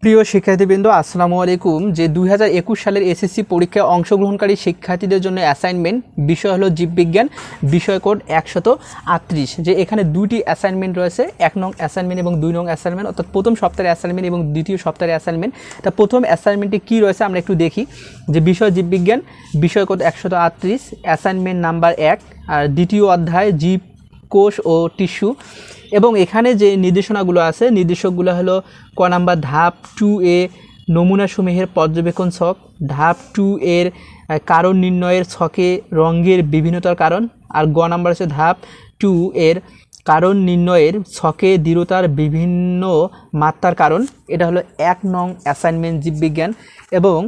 প্রিয় শিক্ষার্থীবৃন্দ আসসালামু আলাইকুম। যে 2021 সালের এসএসসি পরীক্ষায় অংশগ্রহণকারী শিক্ষার্থীদের জন্য অ্যাসাইনমেন্ট বিষয় হলো জীববিজ্ঞান, বিষয় কোড 138। যে এখানে দুইটি অ্যাসাইনমেন্ট রয়েছে, 1 নং অ্যাসাইনমেন্ট এবং 2 নং অ্যাসাইনমেন্ট, অর্থাৎ প্রথম সপ্তাহের অ্যাসাইনমেন্ট এবং দ্বিতীয় সপ্তাহের অ্যাসাইনমেন্ট। তা প্রথম অ্যাসাইনমেন্টে কী রয়েছে আমরা একটু দেখি। যে বিষয় জীববিজ্ঞান, বিষয় কোড 138, অ্যাসাইনমেন্ট নাম্বার 1, আর দ্বিতীয় অধ্যায় জীব কোষ ও টিস্যু। এবং এখানে যে নির্দেশনাগুলো আছে, নির্দেশকগুলো হলো ক নাম্বার ধাপ 2A নমুনাসমূহের পর্যবেক্ষণ ছক, ধাপ 2 এর কারণ নির্ণয়ের ছকে রঙের বিভিন্নতার কারণ, আর গ নাম্বার হচ্ছে ধাপ 2 এর কারণ নির্ণয়ের ছকে দৃঢ়তার বিভিন্ন মাত্রার কারণ। এটা হলো 1 নং অ্যাসাইনমেন্ট জীববিজ্ঞান। এবং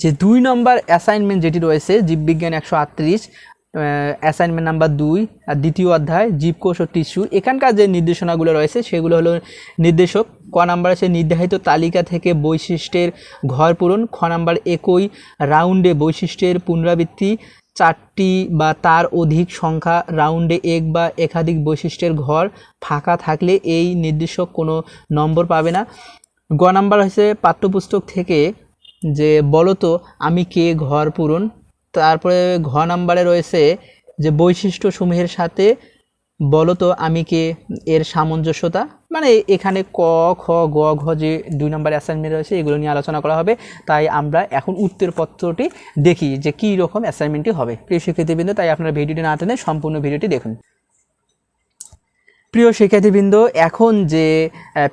যে 2 নম্বর অ্যাসাইনমেন্ট যেটি রয়েছে জীববিজ্ঞান 138, অ্যাসাইনমেন্ট নাম্বার 2 আর দ্বিতীয় অধ্যায় জীবকোষ ও টিস্যু। এখানকার যে নির্দেশনাগুলো রয়েছে সেগুলো হলো নির্দেশক ক নাম্বার আছে নির্ধারিত তালিকা থেকে বৈশিষ্ট্যের ঘর পূরণ, খ নাম্বার একই রাউন্ডে বৈশিষ্ট্যের পুনরাবৃত্তি, 4টি বা তার অধিক সংখ্যা রাউন্ডে এক বা একাধিক বৈশিষ্ট্যের ঘর ফাঁকা থাকলে এই নির্দেশক কোনো নম্বর পাবে না। গ নাম্বার হচ্ছে পাঠ্যপুস্তক থেকে যে বলতো আমি কে ঘর পূরণ। তারপরে ঘ নাম্বারে রয়েছে যে বৈশিষ্ট্যসমূহের সাথে বলতো আমি কে এর সামঞ্জস্যতা, মানে এখানে ক খ গ ঘ যে 2 নম্বর অ্যাসাইনমেন্ট রয়েছে এগুলো নিয়ে আলোচনা করা হবে। তাই আমরা এখন উত্তরপত্রটি দেখি যে কী রকম অ্যাসাইনমেন্টটি হবে। প্রিয় শিক্ষার্থীবৃন্দ, তাই আপনারা ভিডিওটি না টেনে সম্পূর্ণ ভিডিওটি দেখুন। প্রিয় শিক্ষার্থীবৃন্দ, এখন যে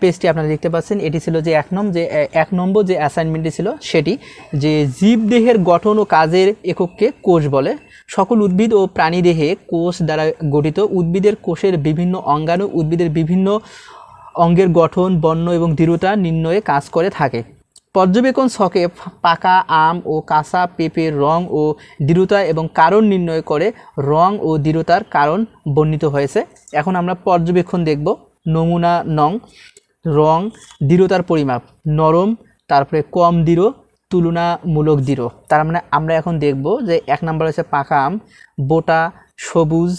পেজটি আপনারা দেখতে পাচ্ছেন এটি ছিল যে 1 নম্বর যে অ্যাসাইনমেন্টটি ছিল সেটি, যে জীবদেহের গঠন ও কাজের একককে কোষ বলে। সকল উদ্ভিদ ও প্রাণীদেহে কোষ দ্বারা গঠিত। উদ্ভিদের কোষের বিভিন্ন অঙ্গাণু উদ্ভিদের বিভিন্ন অঙ্গের গঠন, বর্ণ এবং দৃঢ়তা নির্ণয়ে কাজ করে থাকে। পর্যবেক্ষণ ছকে পাকা আম ও কাঁচা পেঁপের রং ও দৃঢ়তা এবং কারণ নির্ণয় করে রং ও দৃঢ়তার কারণ বর্ণিত হয়েছে। এখন আমরা পর্যবেক্ষণ দেখব। নমুনা নং, রং, দৃঢ়তার পরিমাপ, নরম, তারপরে কম দৃঢ়, তুলনামূলক দৃঢ়। তার মানে আমরা এখন দেখব যে 1 নম্বর হচ্ছে পাকা আম, বোটা সবুজ,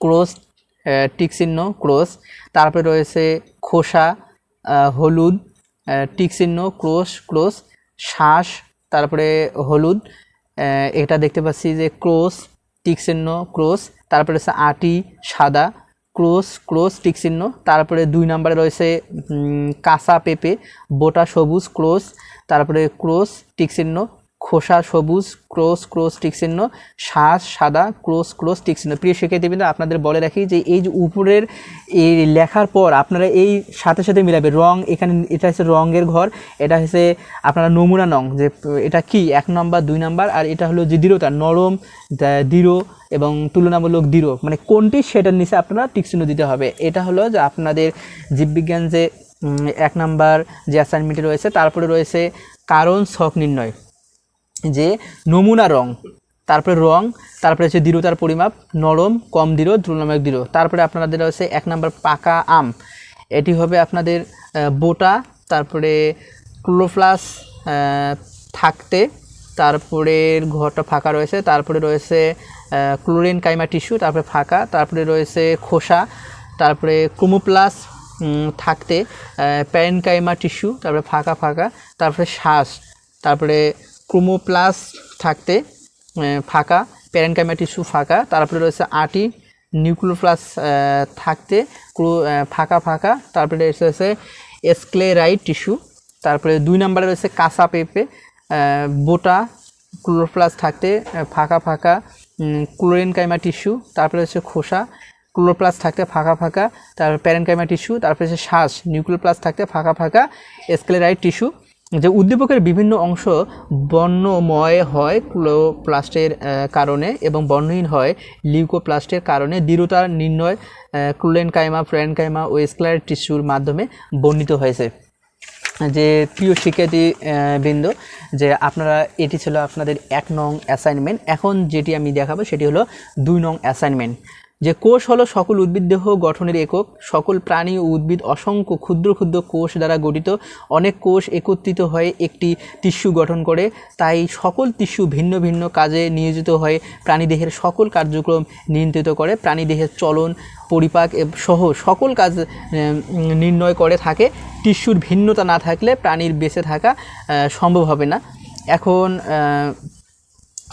ক্রস টিক চিহ্ন ক্রস। তারপরে রয়েছে খোসা হলুদ, টিক চিহ্ন ক্রস। শ্বাস, তারপরে হলুদ, এটা দেখতে পাচ্ছি যে ক্রস টিক চিহ্ন ক্রস। তারপরে হচ্ছে আটি সাদা, ক্রস টিক চিহ্ন। তারপরে 2 নম্বরে রয়েছে কাঁচা পেঁপে, বোটা সবুজ ক্রস, তারপরে ক্রস টিক চিহ্ন, খোসা সবুজ ক্রস টিক চিহ্ন, শ্বাস সাদা ক্রস টিক চিহ্ন। প্রিয় শিক্ষার্থীবৃন্দ, আপনাদের বলে রাখি যে এই যে উপরের এই লেখার পর আপনারা এই সাথে সাথে মিলাবে রং। এখানে এটা হচ্ছে রঙের ঘর, এটা হচ্ছে আপনারা নমুনা নং, যে এটা কি 1 নম্বর 2 নম্বর, আর এটা হলো যে দৃঢ়তা, নরম, দৃঢ় এবং তুলনামূলক দৃঢ়, মানে কোনটি সেটার নিচে আপনারা টিক চিহ্ন দিতে হবে। এটা হলো যে আপনাদের জীববিজ্ঞান যে 1 নম্বর যে অ্যাসাইনমেন্টে রয়েছে। তারপরে রয়েছে কারণ ছক নির্ণয়, যে নমুনা রং, তারপরে রং, তারপরে হচ্ছে দৃঢ়তার পরিমাপ, নরম, কম দৃঢ়, তুলনামূলক দৃঢ়। তারপরে আপনাদের হচ্ছে 1 নম্বর পাকা আম, এটি হবে আপনাদের বোটা, তারপরে ক্লোরোপ্লাস থাকতে, তারপরে ঘরটা ফাঁকা রয়েছে। তারপরে রয়েছে ক্লোরিন কাইমা টিস্যু, তারপরে ফাঁকা। তারপরে রয়েছে খোসা, তারপরে ক্রোমোপ্লাস থাকতে, প্যারেনকাইমা টিস্যু, তারপরে ফাঁকা। তারপরে শ্বাস, তারপরে ক্রোমোপ্লাস থাকতে ফাঁকা, প্যারেনকাইমা টিস্যু ফাঁকা। তারপরে রয়েছে আটি নিউক্লিওপ্লাস থাকতে ফাঁকা। তারপরে রয়েছে স্ক্লেরাইড টিস্যু। তারপরে 2 নম্বরে রয়েছে কাঁচা পেঁপে, বোটা ক্লোরোপ্লাস থাকতে ফাঁকা, ক্লোরেনকাইমা টিস্যু। তারপরে হচ্ছে খোসা, ক্লোরোপ্লাস থাকতে ফাঁকা। তারপর প্যারেনকাইমা টিস্যু। তারপরে হচ্ছে শ্বাস, নিউক্লিওপ্লাস থাকতে ফাঁকা, স্ক্লেরাইড টিস্যু। যে উদ্দীপকের বিভিন্ন অংশ বর্ণময় হয় ক্লোরোপ্লাস্টের কারণে এবং বর্ণহীন হয় লিউকোপ্লাস্টের কারণে। দৃঢ়তার নির্ণয় ক্লোরেনকাইমা, প্যারেনকাইমা ও স্ক্লেরাইড টিস্যুর মাধ্যমে বর্ণিত হয়েছে। যে প্রিয় শিক্ষার্থী বৃন্দ, যে আপনারা এটি ছিল আপনাদের 1 নং অ্যাসাইনমেন্ট। এখন যেটি আমি দেখাবো সেটি হলো 2 নং অ্যাসাইনমেন্ট। যে কোষ হলো সকল উদ্ভিদ দেহ গঠনের একক। সকল প্রাণী ও উদ্ভিদ অসংখ্য ক্ষুদ্র ক্ষুদ্র কোষ দ্বারা গঠিত। অনেক কোষ একত্রিত হয়ে একটি টিস্যু গঠন করে, তাই সকল টিস্যু ভিন্ন ভিন্ন কাজে নিয়োজিত হয়ে প্রাণীদেহের সকল কার্যক্রম নিয়ন্ত্রিত করে। প্রাণীদেহের চলন, পরিপাক সহ সকল কাজ নির্ণয় করে থাকে। টিস্যুর ভিন্নতা না থাকলে প্রাণীর বেঁচে থাকা সম্ভব হবে না। এখন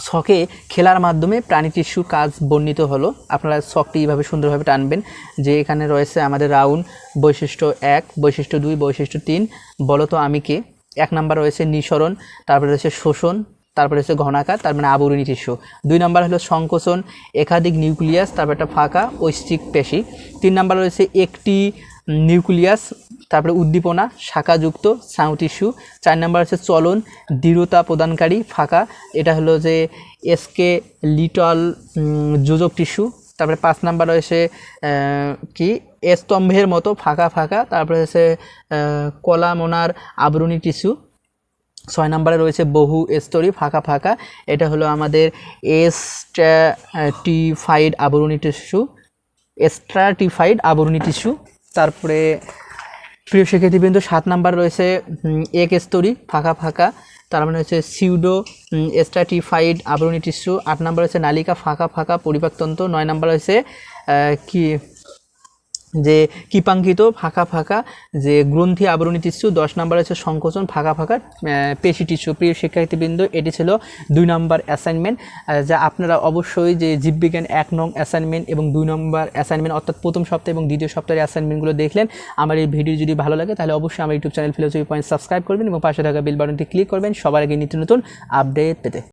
ছকে খেলার মাধ্যমে প্রাণী টিস্যুর কাজ বর্ণিত হলো। আপনারা ছকটি এইভাবে সুন্দরভাবে টানবেন যে এখানে রয়েছে আমাদের রাউন্ড, বৈশিষ্ট্য 1, বৈশিষ্ট্য 2, বৈশিষ্ট্য 3। বলতো আমি কে। 1 নাম্বার রয়েছে নিঃসরণ, তারপরে রয়েছে শোষণ, তারপরে হচ্ছে ঘনাকার, তার মানে আবরণী টিস্যু। 2 নাম্বার হলো সংকোচন, একাধিক নিউক্লিয়াস, তারপর একটা ফাঁকা ঐচ্ছিক পেশি। 3 নাম্বার রয়েছে একটি নিউক্লিয়াস, তারপরে উদ্দীপনা, শাখাযুক্ত স্নায়ু টিস্যু। 4 নাম্বার হচ্ছে চলন, দৃঢ়তা প্রদানকারী ফাঁকা, এটা হলো যে এসকে লিটল যোজক টিস্যু। তারপরে 5 নাম্বার রয়েছে কি স্তম্ভের মতো ফাঁকা ফাঁকা, তারপরে হচ্ছে কলামনার আবরণী টিস্যু। 6 নাম্বারে রয়েছে বহু স্তরী ফাঁকা ফাঁকা, এটা হলো আমাদের স্ট্র্যাটিফাইড আবরণী টিস্যু, স্ট্র্যাটিফাইড আবরণী টিস্যু। তারপরে প্রিয় শিক্ষার্থীবৃন্দ 7 নাম্বার রয়েছে এক স্তরী ফাঁকা ফাঁকা, তার মানে হচ্ছে সিউডো স্ট্র্যাটিফাইড আবরণী টিস্যু। 8 নাম্বার হচ্ছে নালিকা ফাঁকা ফাঁকা পরিপাকতন্ত্র। 9 নাম্বার হচ্ছে কি যে কৃপাঙ্কিত ফাঁকা ফাঁকা যে গ্রন্থি আবরণী টিস্যু। 10 নাম্বার হচ্ছে সংকোচন ফাঁকা ফাঁকা পেশি টিস্যু। প্রিয় শিক্ষার্থীবৃন্দ, এটি ছিল 2 নম্বর অ্যাসাইনমেন্ট, যা আপনারা অবশ্যই যে জীববিজ্ঞান 1 নং অ্যাসাইনমেন্ট এবং 2 নম্বর অ্যাসাইনমেন্ট অর্থাৎ প্রথম সপ্তাহ এবং দ্বিতীয় সপ্তাহের অ্যাসাইনমেন্টগুলো দেখলেন। আমার এই ভিডিও যদি ভালো লাগে তাহলে অবশ্যই আমার YouTube channel philosophy point subscribe করবেন এবং পাশে থাকা বেল বাটনটি ক্লিক করবেন সবার আগে নিত্য নতুন আপডেট পেতে।